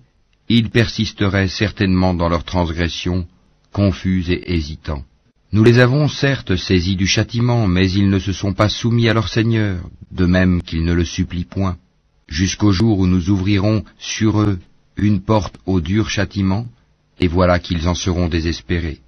ils persisteraient certainement dans leur transgression, confus et hésitants. Nous les avons certes saisis du châtiment, mais ils ne se sont pas soumis à leur Seigneur, de même qu'ils ne le supplient point, jusqu'au jour où nous ouvrirons sur eux une porte au dur châtiment, et voilà qu'ils en seront désespérés.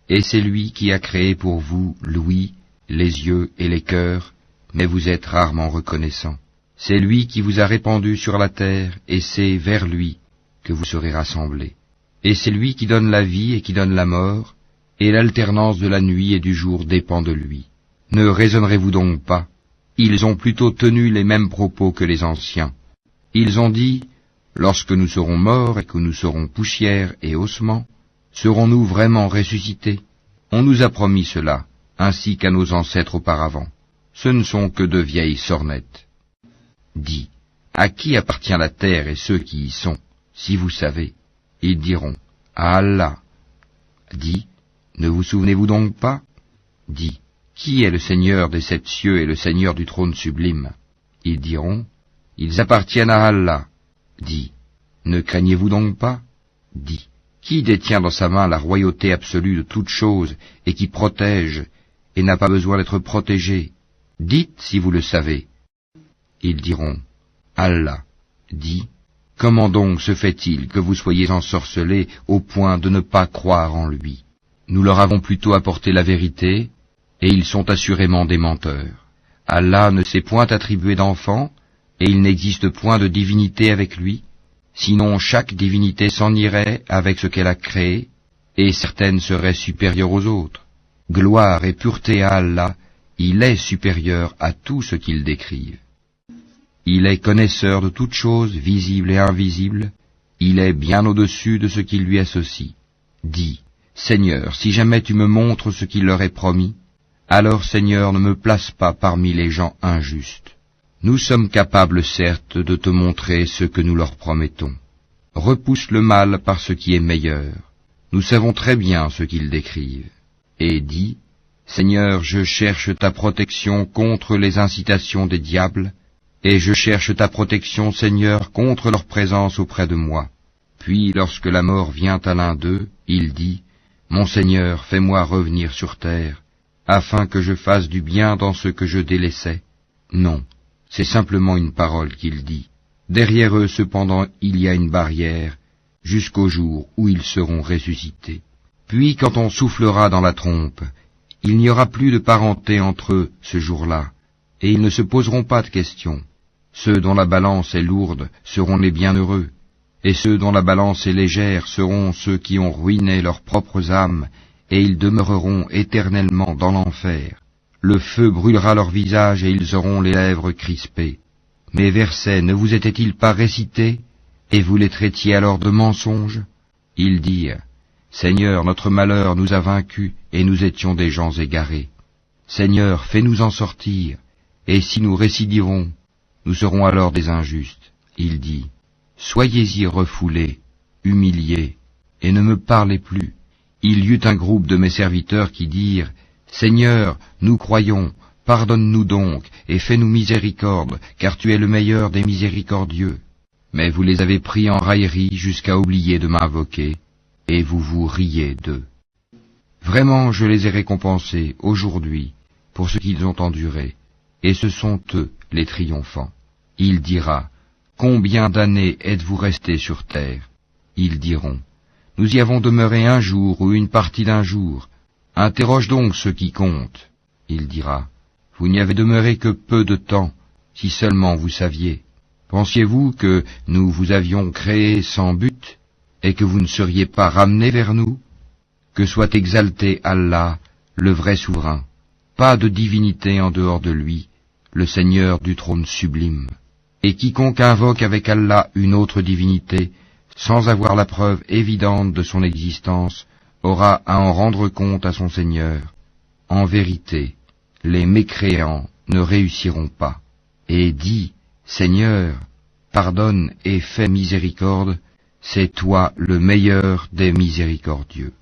Et c'est lui qui a créé pour vous l'ouïe, les yeux et les cœurs, mais vous êtes rarement reconnaissants. C'est lui qui vous a répandu sur la terre, et c'est vers lui que vous serez rassemblés. Et c'est lui qui donne la vie et qui donne la mort, et l'alternance de la nuit et du jour dépend de lui. Ne raisonnerez-vous donc pas? Ils ont plutôt tenu les mêmes propos que les anciens. Ils ont dit, lorsque nous serons morts et que nous serons poussière et ossements, serons-nous vraiment ressuscités? On nous a promis cela, ainsi qu'à nos ancêtres auparavant. Ce ne sont que de vieilles sornettes. Dis, à qui appartient la terre et ceux qui y sont, si vous savez? Ils diront, à Allah. Dis, ne vous souvenez-vous donc pas? Dis, Qui est le Seigneur des 7 cieux et le Seigneur du trône sublime? Ils diront, ils appartiennent à Allah. Dis, ne craignez-vous donc pas? Dis, qui détient dans sa main la royauté absolue de toutes choses et qui protège et n'a pas besoin d'être protégé? Dites si vous le savez. Ils diront, Allah. Dis, comment donc se fait-il que vous soyez ensorcelés au point de ne pas croire en lui? Nous leur avons plutôt apporté la vérité, et ils sont assurément des menteurs. Allah ne s'est point attribué d'enfant, et il n'existe point de divinité avec lui, sinon chaque divinité s'en irait avec ce qu'elle a créé, et certaines seraient supérieures aux autres. Gloire et pureté à Allah, il est supérieur à tout ce qu'ils décrivent. Il est connaisseur de toutes choses, visibles et invisibles, il est bien au-dessus de ce qui lui associe. Dis, Seigneur, si jamais tu me montres ce qu'il leur est promis, alors Seigneur, ne me place pas parmi les gens injustes. Nous sommes capables, certes, de te montrer ce que nous leur promettons. Repousse le mal par ce qui est meilleur. Nous savons très bien ce qu'ils décrivent. Et dis, Seigneur, je cherche ta protection contre les incitations des diables, et je cherche ta protection, Seigneur, contre leur présence auprès de moi. Puis, lorsque la mort vient à l'un d'eux, il dit, Mon Seigneur, fais-moi revenir sur terre, afin que je fasse du bien dans ce que je délaissais. Non, c'est simplement une parole qu'il dit. Derrière eux, cependant, il y a une barrière, jusqu'au jour où ils seront ressuscités. Puis, quand on soufflera dans la trompe, il n'y aura plus de parenté entre eux ce jour-là, et ils ne se poseront pas de questions. Ceux dont la balance est lourde seront les bienheureux, et ceux dont la balance est légère seront ceux qui ont ruiné leurs propres âmes, et ils demeureront éternellement dans l'enfer. Le feu brûlera leur visage et ils auront les lèvres crispées. Mes versets ne vous étaient-ils pas récités, et vous les traitiez alors de mensonges? Ils dirent, Seigneur, notre malheur nous a vaincus, et nous étions des gens égarés. Seigneur, fais-nous en sortir, et si nous récidivons, nous serons alors des injustes. Il dit, Soyez-y refoulés, humiliés, et ne me parlez plus. Il y eut un groupe de mes serviteurs qui dirent, Seigneur, nous croyons, pardonne-nous donc, et fais-nous miséricorde, car tu es le meilleur des miséricordieux. Mais vous les avez pris en raillerie jusqu'à oublier de m'invoquer, et vous vous riez d'eux. Vraiment, je les ai récompensés aujourd'hui pour ce qu'ils ont enduré, et ce sont eux les triomphants. Il dira, Combien d'années êtes-vous restés sur terre? Ils diront, Nous y avons demeuré un jour ou une partie d'un jour. Interroge donc ceux qui comptent. Il dira, Vous n'y avez demeuré que peu de temps, si seulement vous saviez. Pensiez-vous que nous vous avions créé sans but, et que vous ne seriez pas ramenés vers nous? Que soit exalté Allah, le vrai souverain. Pas de divinité en dehors de lui, le Seigneur du trône sublime. Et quiconque invoque avec Allah une autre divinité, sans avoir la preuve évidente de son existence, aura à en rendre compte à son Seigneur. En vérité, les mécréants ne réussiront pas. Et dis, Seigneur, pardonne et fais miséricorde, c'est toi le meilleur des miséricordieux.